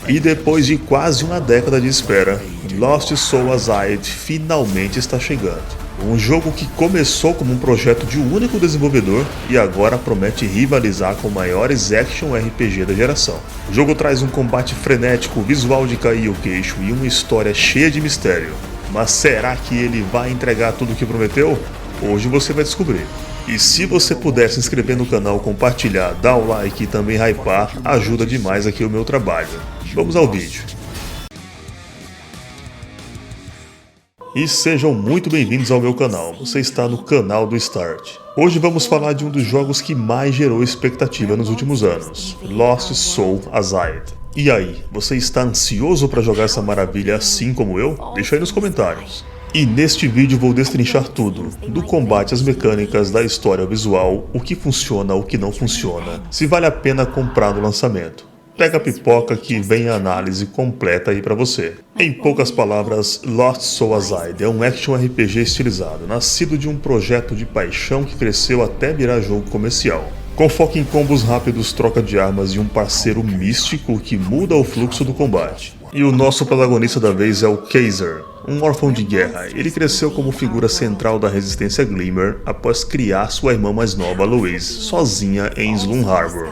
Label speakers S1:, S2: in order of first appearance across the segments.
S1: E depois de quase uma década de espera, Lost Soul Aside finalmente está chegando. Um jogo que começou como um projeto de um único desenvolvedor e agora promete rivalizar com maiores action RPG da geração. O jogo traz um combate frenético, visual de cair o queixo e uma história cheia de mistério. Mas será que ele vai entregar tudo o que prometeu? Hoje você vai descobrir. E se você puder se inscrever no canal, compartilhar, dar o like e também hypar, ajuda demais aqui o meu trabalho. Vamos ao vídeo. E sejam muito bem-vindos ao meu canal, você está no canal do Start. Hoje vamos falar de um dos jogos que mais gerou expectativa nos últimos anos, Lost Soul Aside. E aí, você está ansioso para jogar essa maravilha assim como eu? Deixa aí nos comentários. E neste vídeo vou destrinchar tudo, do combate às mecânicas, da história visual, o que funciona, o que não funciona, se vale a pena comprar no lançamento. Pega a pipoca que vem a análise completa aí pra você. Em poucas palavras, Lost Soul Aside é um action RPG estilizado, nascido de um projeto de paixão que cresceu até virar jogo comercial. Com foco em combos rápidos, troca de armas e um parceiro místico que muda o fluxo do combate. E o nosso protagonista da vez é o Kaiser, um órfão de guerra. Ele cresceu como figura central da resistência Glimmer após criar sua irmã mais nova, Louise, sozinha em Slum Harbor.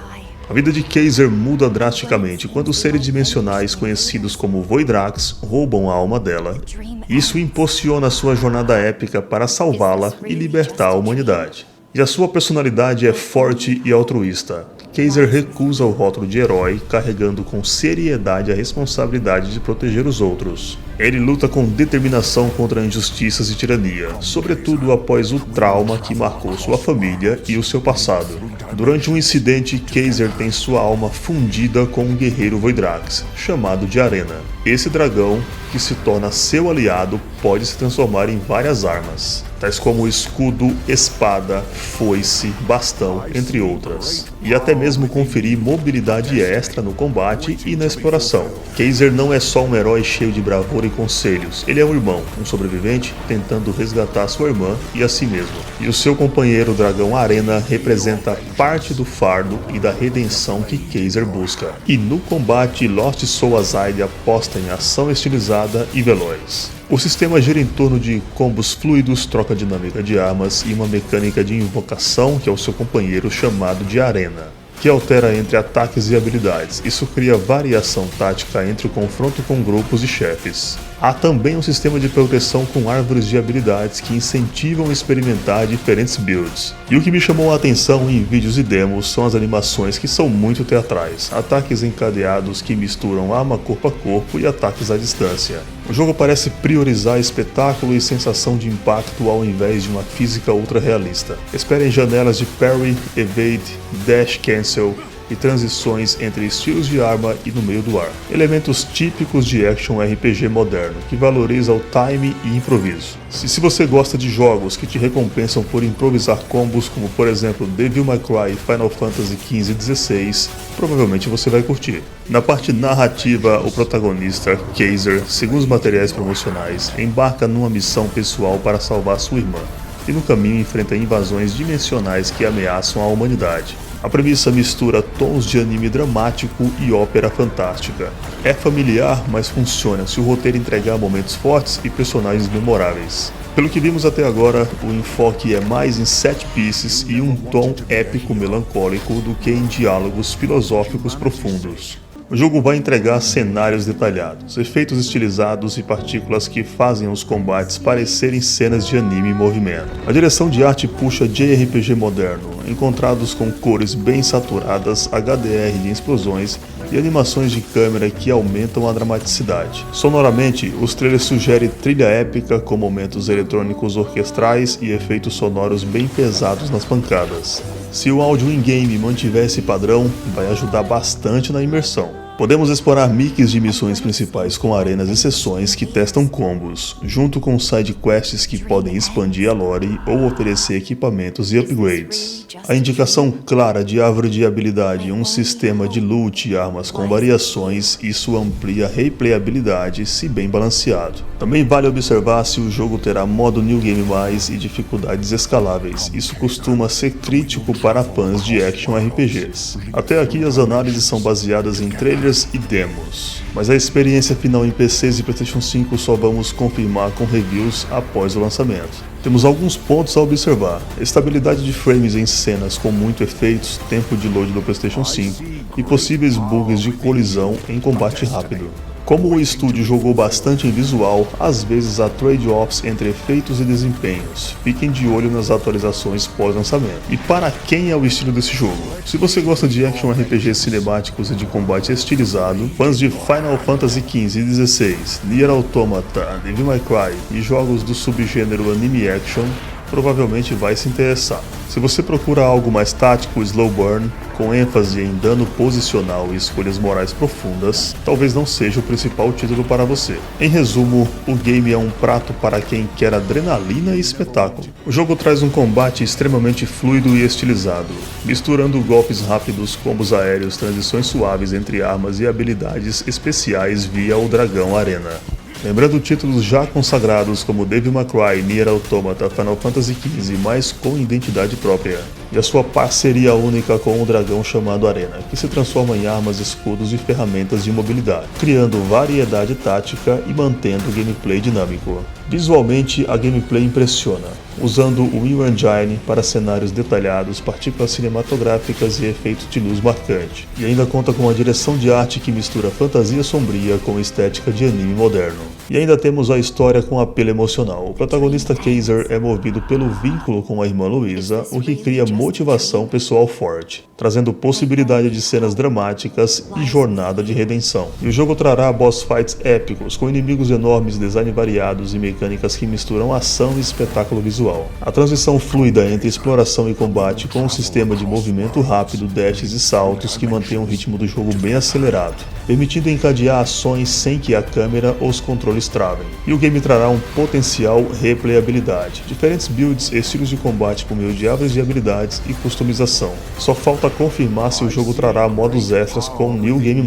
S1: A vida de Kaiser muda drasticamente quando seres dimensionais conhecidos como Voidrax roubam a alma dela. Isso impulsiona sua jornada épica para salvá-la e libertar a humanidade. E a sua personalidade é forte e altruísta. Kaiser recusa o rótulo de herói, carregando com seriedade a responsabilidade de proteger os outros. Ele luta com determinação contra injustiças e tirania, sobretudo após o trauma que marcou sua família e o seu passado. Durante um incidente, Kaiser tem sua alma fundida com um guerreiro Voidrax, chamado de Arena. Esse dragão, que se torna seu aliado, pode se transformar em várias armas, tais como escudo, espada, foice, bastão, entre outras. E até mesmo conferir mobilidade extra no combate e na exploração. Kaiser não é só um herói cheio de bravura e conselhos, ele é um irmão, um sobrevivente tentando resgatar sua irmã e a si mesmo. E o seu companheiro, o dragão Arena, representa parte do fardo e da redenção que Kaiser busca. E no combate, Lost Soul Aside aposta em ação estilizada e veloz. O sistema gira em torno de combos fluidos, troca dinâmica de armas e uma mecânica de invocação que é o seu companheiro chamado de Arena, que altera entre ataques e habilidades. Isso cria variação tática entre o confronto com grupos e chefes. Há também um sistema de progressão com árvores de habilidades que incentivam a experimentar diferentes builds. E o que me chamou a atenção em vídeos e demos são as animações, que são muito teatrais. Ataques encadeados que misturam arma corpo a corpo e ataques à distância. O jogo parece priorizar espetáculo e sensação de impacto ao invés de uma física ultra realista. Esperem janelas de parry, evade, dash cancel e transições entre estilos de arma e no meio do ar. Elementos típicos de action RPG moderno, que valoriza o time e improviso. Se você gosta de jogos que te recompensam por improvisar combos, como por exemplo Devil May Cry, Final Fantasy XV e XVI, provavelmente você vai curtir. Na parte narrativa, o protagonista, Kaiser, segundo os materiais promocionais, embarca numa missão pessoal para salvar sua irmã, e no caminho enfrenta invasões dimensionais que ameaçam a humanidade. A premissa mistura tons de anime dramático e ópera fantástica. É familiar, mas funciona se o roteiro entregar momentos fortes e personagens memoráveis. Pelo que vimos até agora, o enfoque é mais em set pieces e um tom épico melancólico do que em diálogos filosóficos profundos. O jogo vai entregar cenários detalhados, efeitos estilizados e partículas que fazem os combates parecerem cenas de anime em movimento. A direção de arte puxa JRPG moderno, encontrados com cores bem saturadas, HDR de explosões e animações de câmera que aumentam a dramaticidade. Sonoramente, os trailers sugerem trilha épica com momentos eletrônicos orquestrais e efeitos sonoros bem pesados nas pancadas. Se o áudio in-game mantiver esse padrão, vai ajudar bastante na imersão. Podemos explorar mix de missões principais com arenas e sessões que testam combos, junto com side quests que podem expandir a lore ou oferecer equipamentos e upgrades. A indicação clara de árvore de habilidade e um sistema de loot e armas com variações, isso amplia a replayabilidade se bem balanceado. Também vale observar se o jogo terá modo New Game Mais e dificuldades escaláveis, isso costuma ser crítico para fãs de action RPGs. Até aqui as análises são baseadas em trailers e demos. mas a experiência final em PCs e PlayStation 5 só vamos confirmar com reviews após o lançamento. Temos alguns pontos a observar: estabilidade de frames em cenas com muito efeitos, tempo de load do PlayStation 5 e possíveis bugs de colisão em combate rápido. Como o estúdio jogou bastante em visual, às vezes há trade-offs entre efeitos e desempenhos. Fiquem de olho nas atualizações pós-lançamento. E para quem é o estilo desse jogo? Se você gosta de action RPG cinemáticos e de combate estilizado, fãs de Final Fantasy XV e XVI, Nier Automata, Devil May Cry e jogos do subgênero anime action, provavelmente vai se interessar. Se você procura algo mais tático, slow burn, com ênfase em dano posicional e escolhas morais profundas, talvez não seja o principal título para você. Em resumo, o game é um prato para quem quer adrenalina e espetáculo. O jogo traz um combate extremamente fluido e estilizado, misturando golpes rápidos, combos aéreos, transições suaves entre armas e habilidades especiais via o Dragão Arena. Lembrando títulos já consagrados como Devil May Cry, Nier Automata, Final Fantasy XV, mas com identidade própria. E a sua parceria única com o dragão chamado Arena, que se transforma em armas, escudos e ferramentas de mobilidade, criando variedade tática e mantendo o gameplay dinâmico. Visualmente, a gameplay impressiona, usando o Unreal Engine para cenários detalhados, partículas cinematográficas e efeitos de luz marcante. E ainda conta com uma direção de arte que mistura fantasia sombria com estética de anime moderno. E ainda temos a história com apelo emocional. O protagonista Kaiser é movido pelo vínculo com a irmã Luisa, o que cria motivação pessoal forte, trazendo possibilidade de cenas dramáticas e jornada de redenção. E o jogo trará boss fights épicos, com inimigos enormes, design variados e mecânicas que misturam ação e espetáculo visual. A transição fluida entre exploração e combate, com um sistema de movimento rápido, dashes e saltos que mantém o ritmo do jogo bem acelerado, permitindo encadear ações sem que a câmera ou os controles travem. E o game trará um potencial replayabilidade, diferentes builds, estilos de combate por meio de árvores de habilidades e customização. Só falta confirmar se o jogo trará modos extras com New Game+.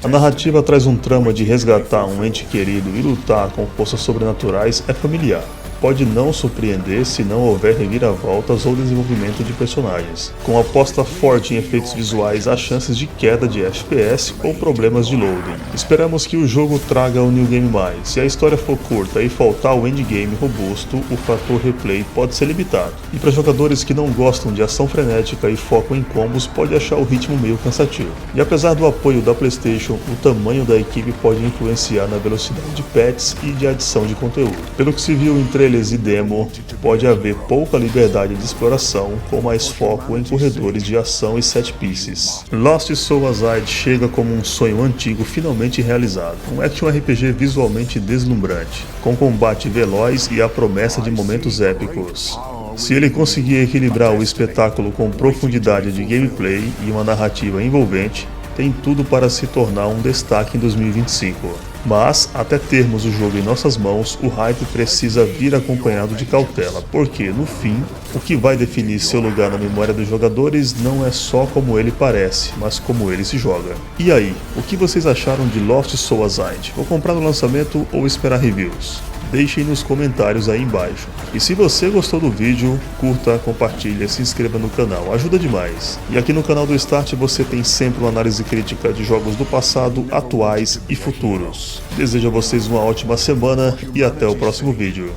S1: A narrativa traz um trama de resgatar um ente querido e lutar com forças sobrenaturais é familiar. Pode não surpreender se não houver reviravoltas ou desenvolvimento de personagens. Com aposta forte em efeitos visuais, há chances de queda de FPS ou problemas de loading. Esperamos que o jogo traga o New Game+. Se a história for curta e faltar o endgame robusto, o fator replay pode ser limitado. E para jogadores que não gostam de ação frenética e foco em combos, pode achar o ritmo meio cansativo. E apesar do apoio da PlayStation, o tamanho da equipe pode influenciar na velocidade de patches e de adição de conteúdo. Pelo que se viu em trailers e demo, pode haver pouca liberdade de exploração, com mais foco em corredores de ação e set pieces. Lost Soul Aside chega como um sonho antigo finalmente realizado, um action RPG visualmente deslumbrante, com combate veloz e a promessa de momentos épicos. Se ele conseguir equilibrar o espetáculo com profundidade de gameplay e uma narrativa envolvente, tem tudo para se tornar um destaque em 2025. Mas, até termos o jogo em nossas mãos, o hype precisa vir acompanhado de cautela, porque, no fim, o que vai definir seu lugar na memória dos jogadores não é só como ele parece, mas como ele se joga. E aí, o que vocês acharam de Lost Soul Aside? Vou comprar no lançamento ou esperar reviews? Deixem nos comentários aí embaixo. E se você gostou do vídeo, curta, compartilha, se inscreva no canal, ajuda demais. E aqui no canal do Start você tem sempre uma análise crítica de jogos do passado, atuais e futuros. Desejo a vocês uma ótima semana e até o próximo vídeo.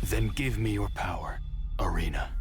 S2: Then give me your power, Arena.